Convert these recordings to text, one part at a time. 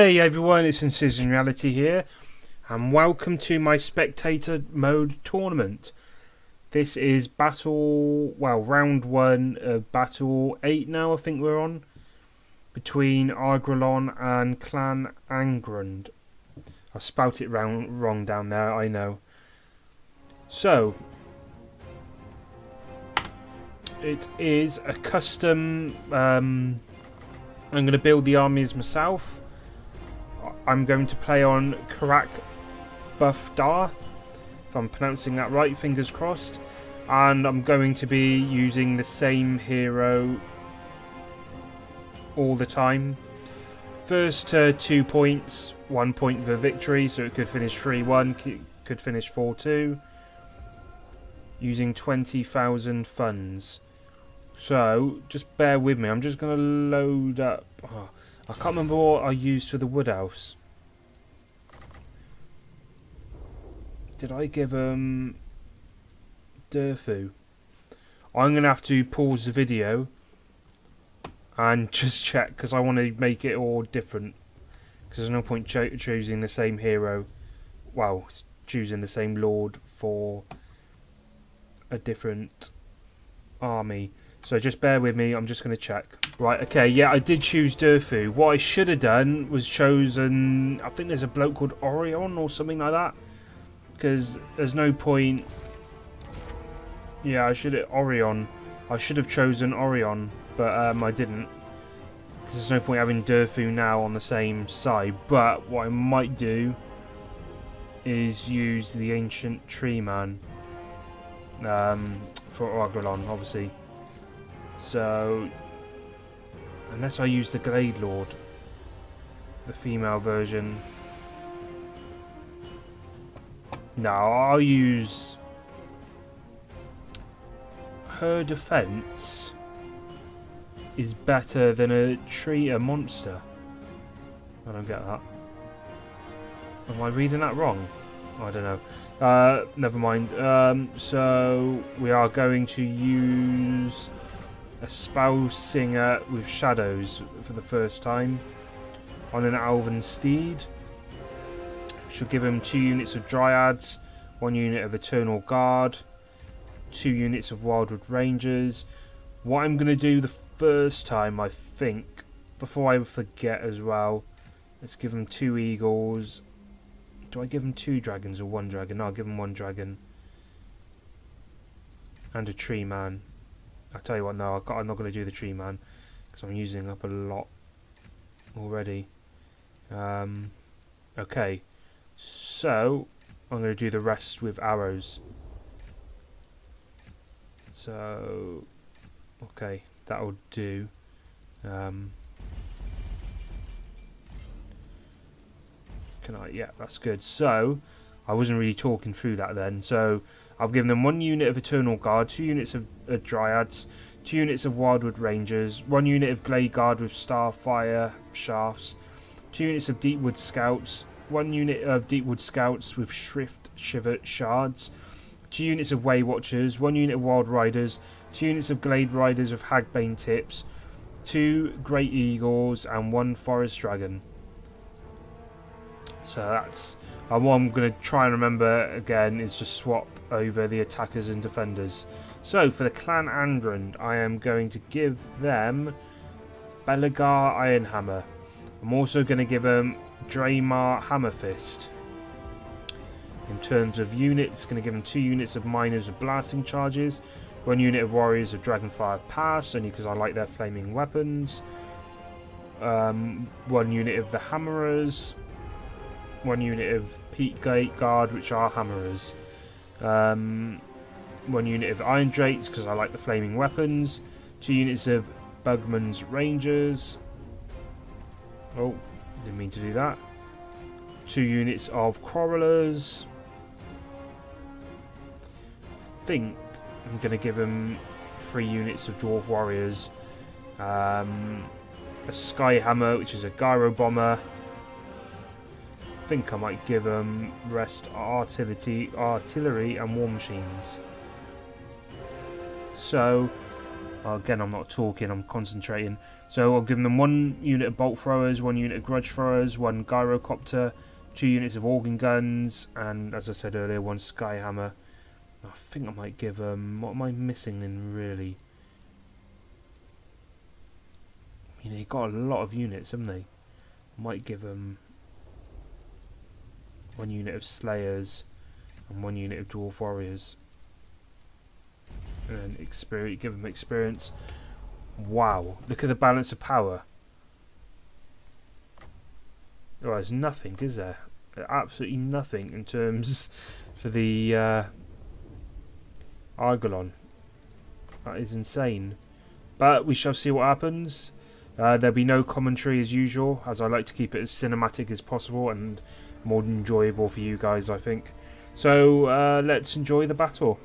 Hey everyone, it's Incision Reality here, and welcome to my Spectator mode tournament. This is round 1 of Battle 8 now, I think we're on, between Argwylon and Clan Angrund. I spelt it wrong down there, I know. So, it is a custom, I'm going to build the armies myself. I'm going to play on Karak Buffdar, if I'm pronouncing that right, fingers crossed. And I'm going to be using the same hero all the time. First 2 points, 1 point for victory, so it could finish 3-1, could finish 4-2. Using 20,000 funds. So, just bear with me, I'm just going to load up... Oh, I can't remember what I used for the wood house. Did I give Durfu? I'm going to have to pause the video and just check, because I want to make it all different. Because there's no point choosing the same hero. Well, choosing the same lord for a different army. So just bear with me, I'm just going to check. Right, okay, yeah, I did choose Durfu. What I should have done was chosen... I think there's a bloke called Orion or something like that. Because there's no point... Yeah, I should have chosen Orion, but I didn't. Because there's no point having Durfu now on the same side. But what I might do is use the Ancient Tree Man. For Argwylon, obviously. So, unless I use the Glade Lord, the female version. No, I'll use her defense is better than a monster. I don't get that. Am I reading that wrong? I don't know. Never mind. So we are going to use a spell singer with shadows for the first time on an elven steed. Should give him 2 units of dryads, 1 unit of eternal guard, 2 units of wildwood rangers. What I'm going to do the first time, I think, before I forget as well, let's give him 2 eagles. Do I give him 2 dragons or 1 dragon? No, I'll give him 1 dragon and a tree man. I'll tell you what, no, I'm not going to do the tree man because I'm using up a lot already. Okay, so I'm going to do the rest with arrows. So, okay, that'll do. Yeah, that's good. So, I wasn't really talking through that then. So, I've given them 1 unit of Eternal Guard, 2 units of Dryads, 2 units of Wildwood Rangers, 1 unit of Glade Guard with Starfire Shafts, 2 units of Deepwood Scouts, 1 unit of Deepwood Scouts with Shrift Shiver Shards, 2 units of Way Watchers, 1 unit of Wild Riders, 2 units of Glade Riders with Hagbane Tips, 2 Great Eagles, and 1 Forest Dragon. So that's... what I'm going to try and remember again is just swap over the attackers and defenders. So for the Clan Angrund, I am going to give them Belagar Ironhammer. I'm also going to give them Draymar Hammerfist. In terms of units, going to give them 2 units of Miners of Blasting Charges, 1 unit of Warriors of Dragonfire Pass, only because I like their flaming weapons, 1 unit of the Hammerers, 1 unit of Peak Gate Guard, which are Hammerers, 1 unit of Iron Drakes, because I like the flaming weapons, 2 units of Bugman's Rangers, oh, didn't mean to do that, 2 units of Quarrelers. I think I'm going to give him 3 units of Dwarf Warriors, a Sky Hammer, which is a Gyro Bomber. I think I might give them rest artillery and war machines. So Well, again, I'm not talking, I'm concentrating. So I'll give them 1 unit of bolt throwers, 1 unit of grudge throwers, 1 gyrocopter, 2 units of organ guns, and as I said earlier, 1 skyhammer. I think I might give them... what am I missing in, really? I mean, they've got a lot of units, haven't they? I might give them 1 unit of slayers and 1 unit of dwarf warriors. And experience, give them experience. Wow, look at the balance of power. Oh, there's nothing, is there? Absolutely nothing in terms for the Argwylon. That is insane. But we shall see what happens. There'll be no commentary as usual, as I like to keep it as cinematic as possible and more enjoyable for you guys, I think. So let's enjoy the battle.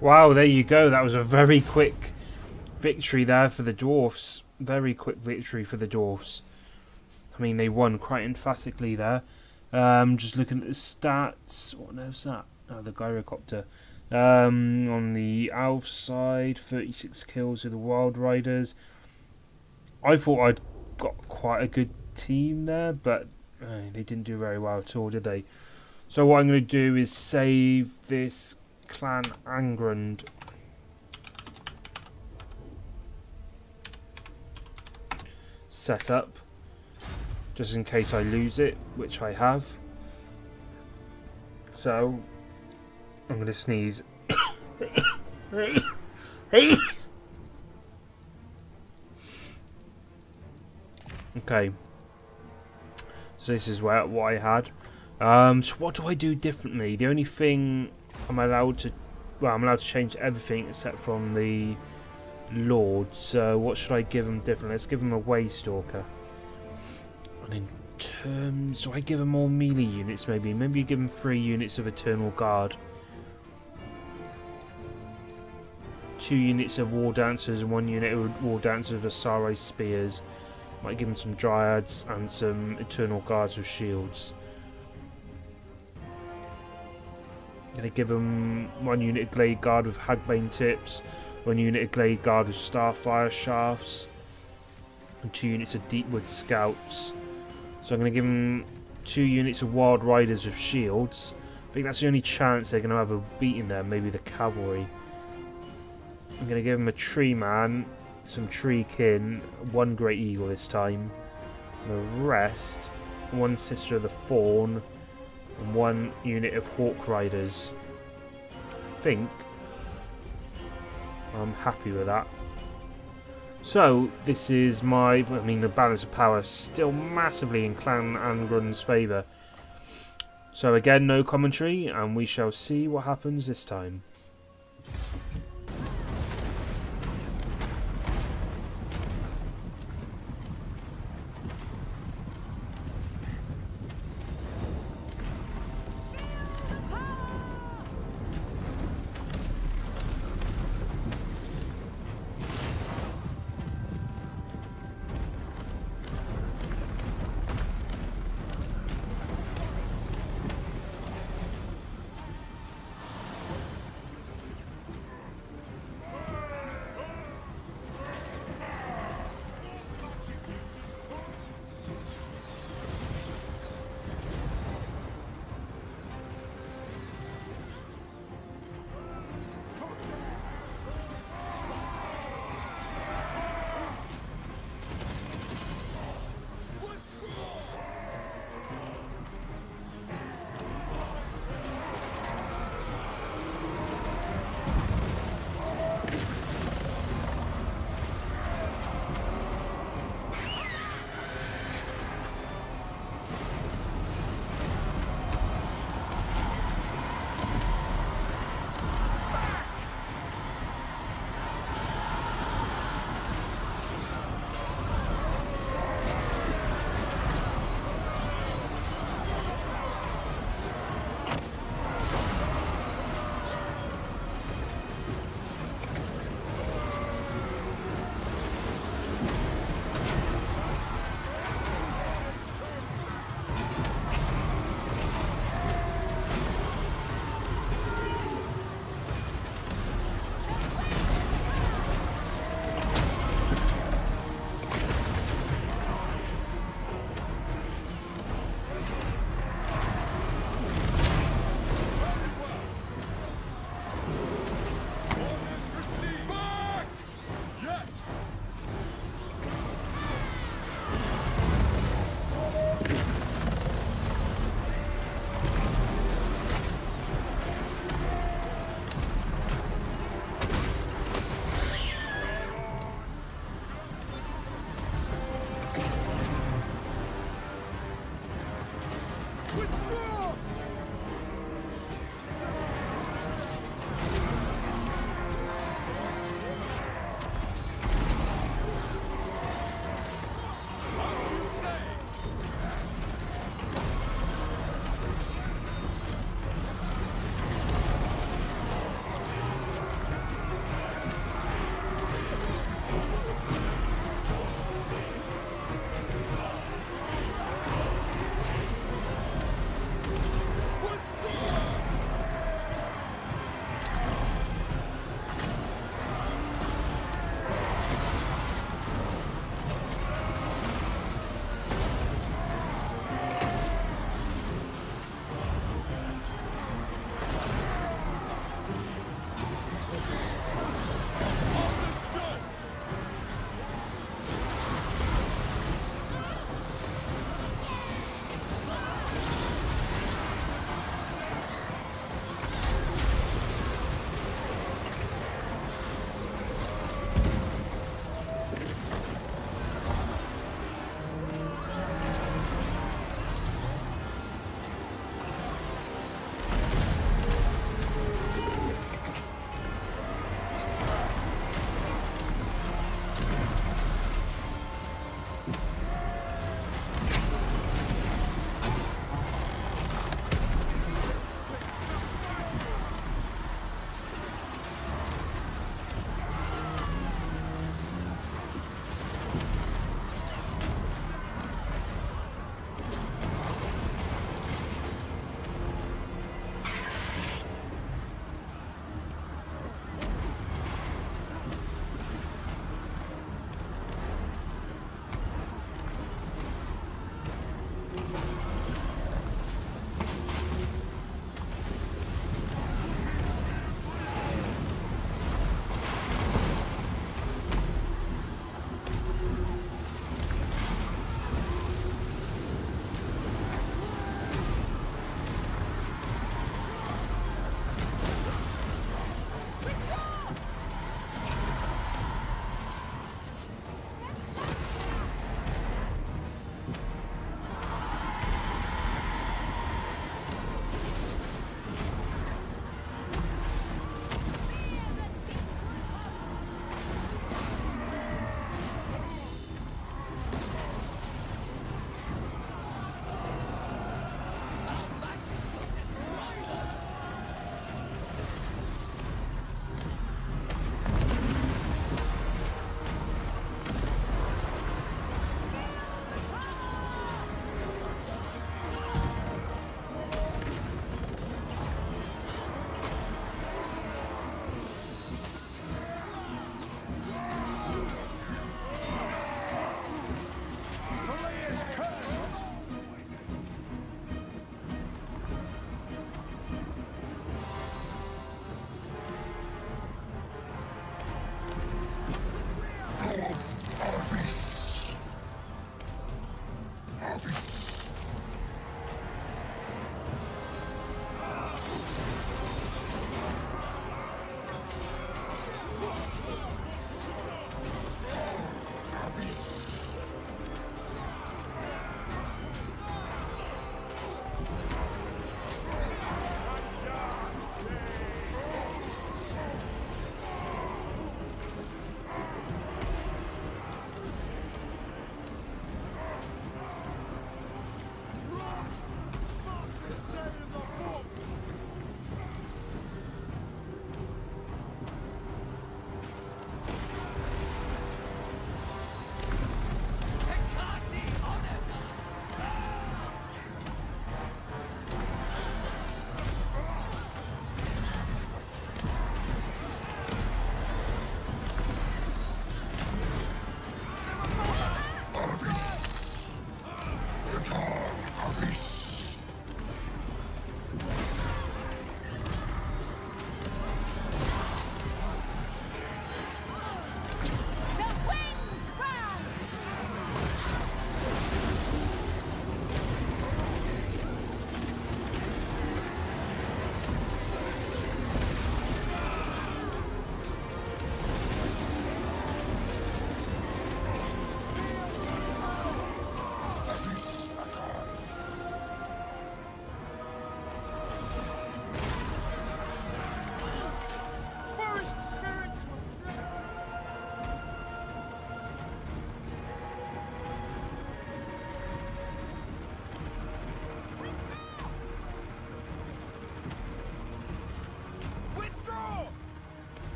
Wow, there you go. That was a very quick victory there for the dwarfs. Very quick victory for the dwarfs. I mean, they won quite emphatically there. Just looking at the stats. What on earth's that? Oh, the gyrocopter. On the Alf side, 36 kills with the Wild Riders. I thought I'd got quite a good team there, but they didn't do very well at all, did they? So what I'm going to do is save this Clan Angrund. Set up. Just in case I lose it, which I have. So, I'm going to sneeze. Okay. So this is what I had. So what do I do differently? The only thing I'm allowed to... well, I'm allowed to change everything except from the Lord. So what should I give them different? Let's give them a Waystalker. And in terms... do I give them more melee units maybe? Maybe you give them 3 units of Eternal Guard. 2 units of War Dancers and 1 unit of War Dancers with Asari Spears. Might give them some Dryads and some Eternal Guards with shields. Going to give them 1 unit of Glade Guard with Hagbane tips, 1 unit of Glade Guard with Starfire shafts, and 2 units of Deepwood Scouts. So I'm going to give them 2 units of Wild Riders with shields. I think that's the only chance they're going to have a beating there, maybe the cavalry. I'm going to give them a Tree Man, some Tree Kin, 1 Great Eagle this time. And the rest, 1 Sister of the Fawn, and 1 unit of Hawk Riders. I think I'm happy with that. So, this is the balance of power still massively in Clan Angrund's favour. So again, no commentary, and we shall see what happens this time.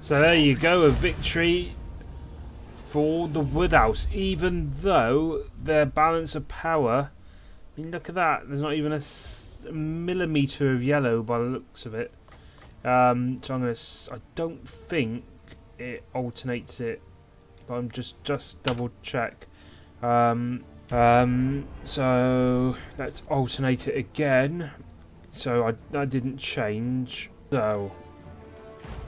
So there you go, a victory for the Woodhouse, even though their balance of power, I mean, look at that, there's not even a millimetre of yellow by the looks of it. So I'm going to, I don't think it alternates it, but I'm just double check. So let's alternate it again. So that didn't change, so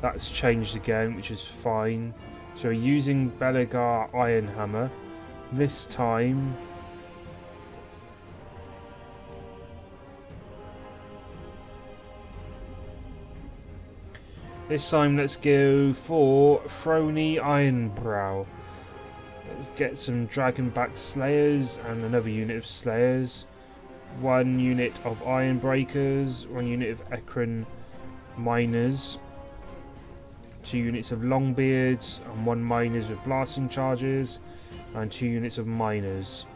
that's changed again, which is fine. So using Belagar Iron Hammer this time. This time let's go for Throny Ironbrow. Let's get some Dragonback Slayers and another unit of Slayers. 1 unit of Iron Breakers, 1 unit of Ekron Miners, 2 units of Longbeards and 1 Miners with Blasting Charges, and 2 units of Miners.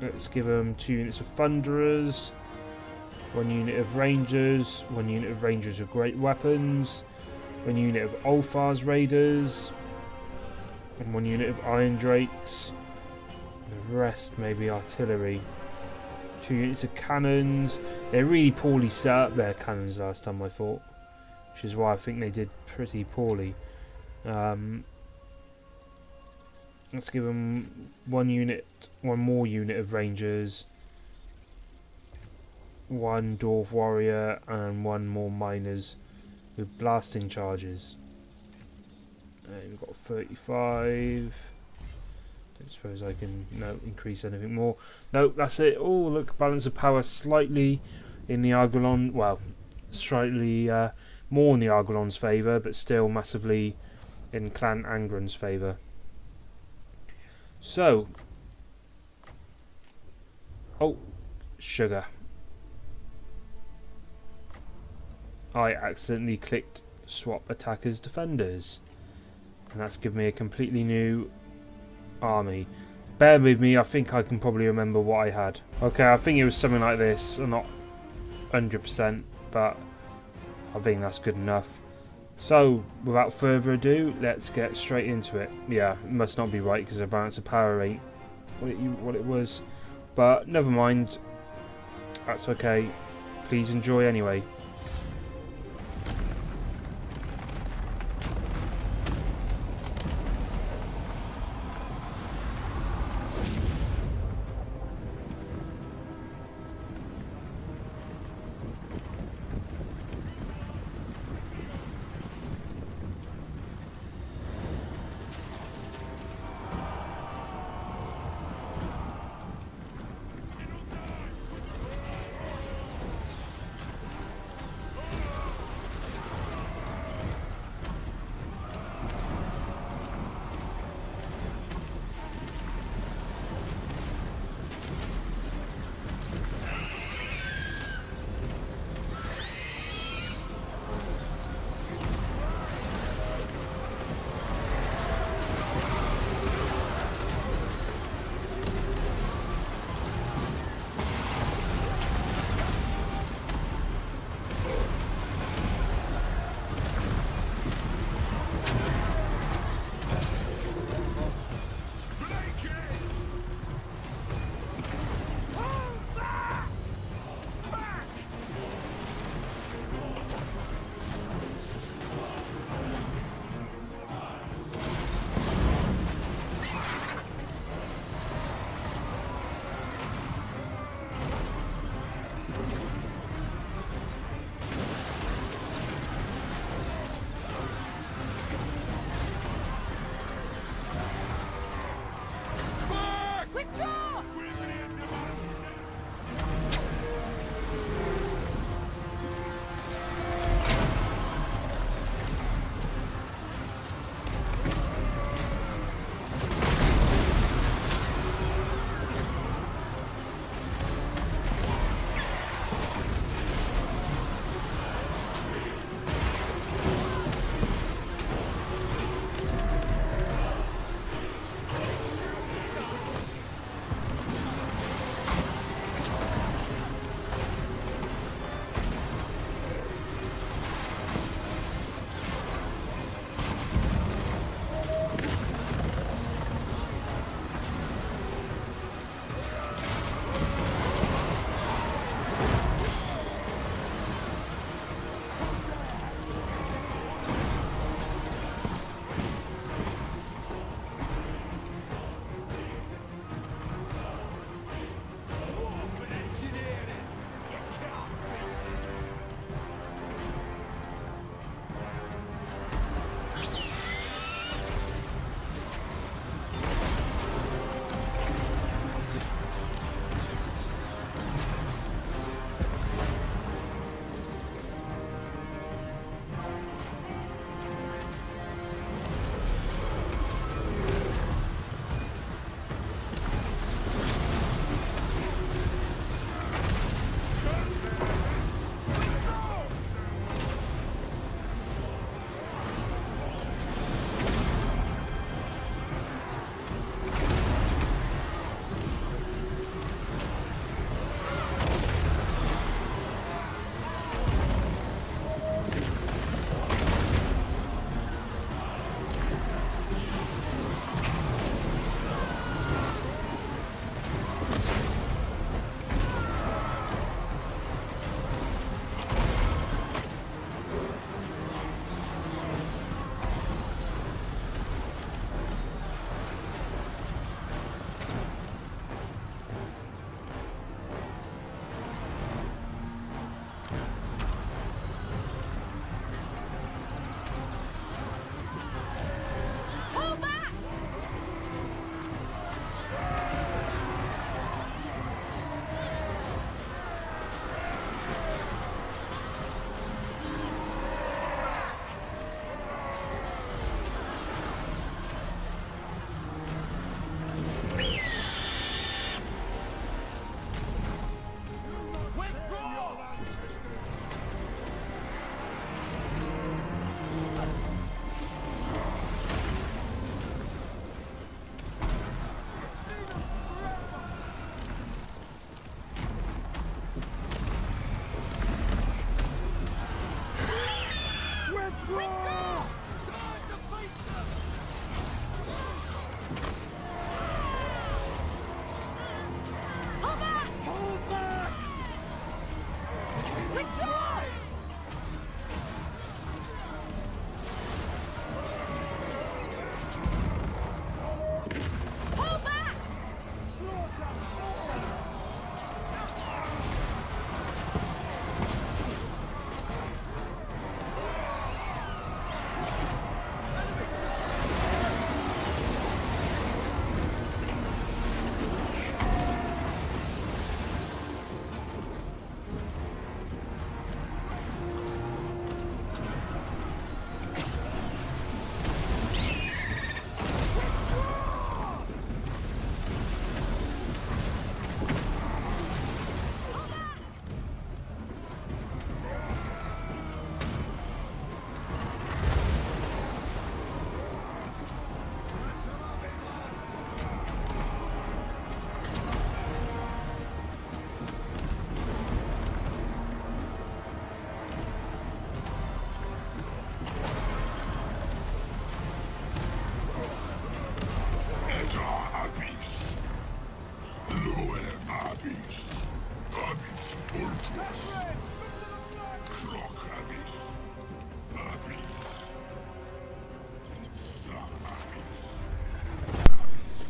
Let's give them 2 units of Thunderers, 1 unit of Rangers, 1 unit of Rangers with Great Weapons, 1 unit of Ulfar's Raiders, and 1 unit of Iron Drakes. The rest maybe artillery. 2 units of cannons. They're really poorly set up, their cannons, last time I thought, which is why I think they did pretty poorly. Let's give them 1 more unit of Rangers, 1 Dwarf Warrior, and 1 more Miners with Blasting Charges. And we've got 35. Don't suppose I can increase anything more. No, that's it. Oh, look, balance of power slightly in the Argwylon. Well, slightly more in the Argwylon's favour, but still massively in Clan Angrund's favour. So, oh, sugar. I accidentally clicked swap attackers defenders, and that's given me a completely new army. Bear with me, I think I can probably remember what I had. Okay, I think it was something like this. I'm not 100%, but I think that's good enough. So, without further ado, let's get straight into it. Yeah, it must not be right because the balance of power ain't what it was. But never mind. That's okay. Please enjoy anyway.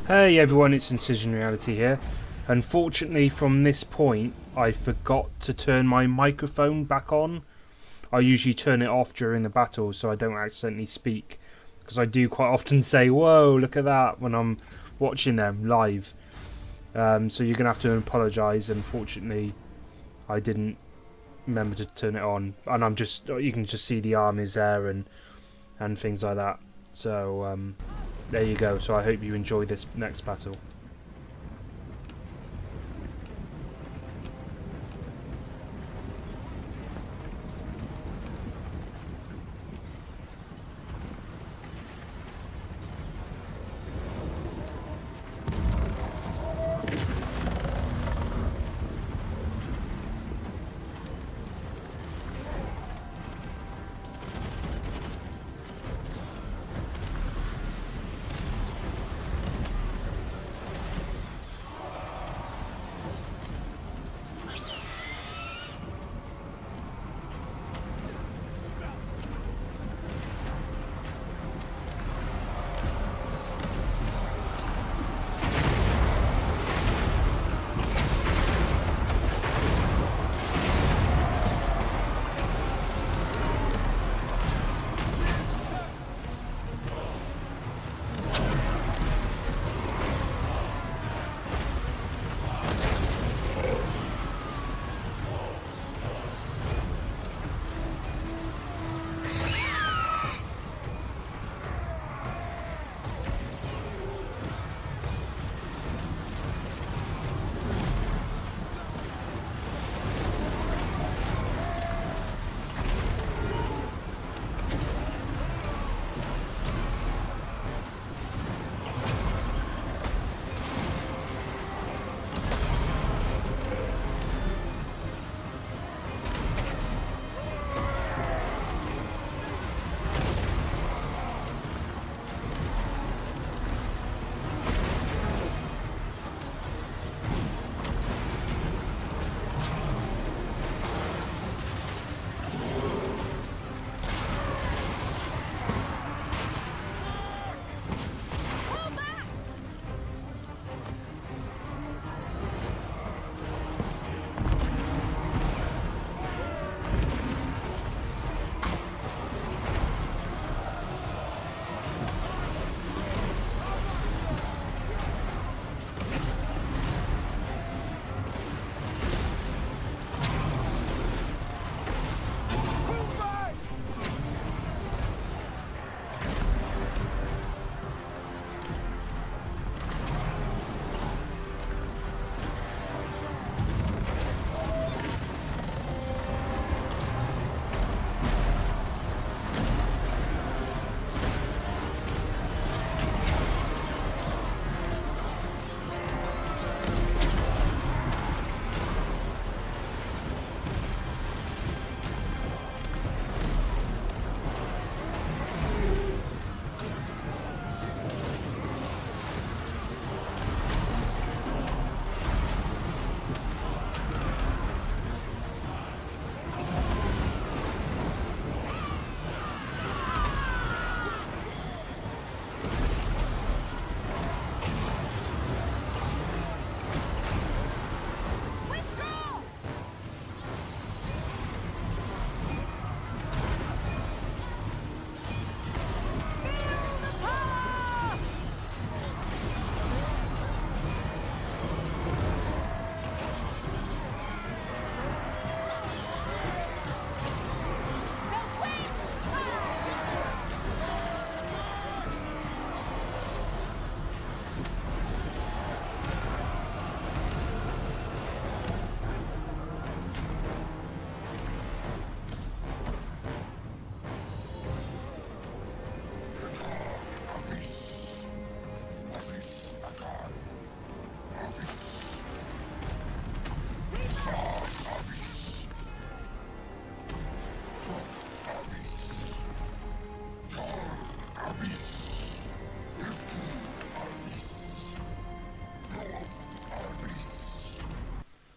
Hey everyone, it's Incision Reality here. Unfortunately, from this point, I forgot to turn my microphone back on. I usually turn it off during the battle so I don't accidentally speak, because I do quite often say, "Whoa, look at that," when I'm watching them live. So you're going to have to apologise. Unfortunately, I didn't remember to turn it on, and you can just see the armies there and things like that. So there you go. So I hope you enjoy this next battle.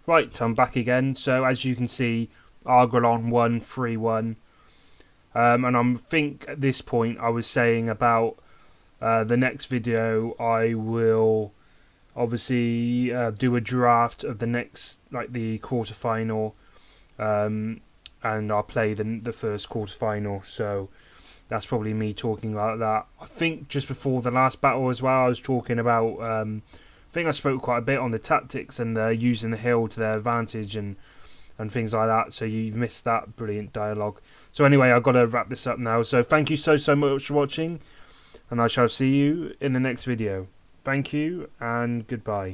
Right, I'm back again. So as you can see, Argwylon won 3-1. And I think at this point I was saying about the next video I will obviously do a draft of the next, like the quarterfinal, and I'll play the first quarterfinal. So that's probably me talking about that. I think just before the last battle as well, I was talking about. I think I spoke quite a bit on the tactics and using the hill to their advantage and things like that. So you missed that brilliant dialogue. So anyway, I've got to wrap this up now. So thank you so much for watching, and I shall see you in the next video. Thank you and goodbye.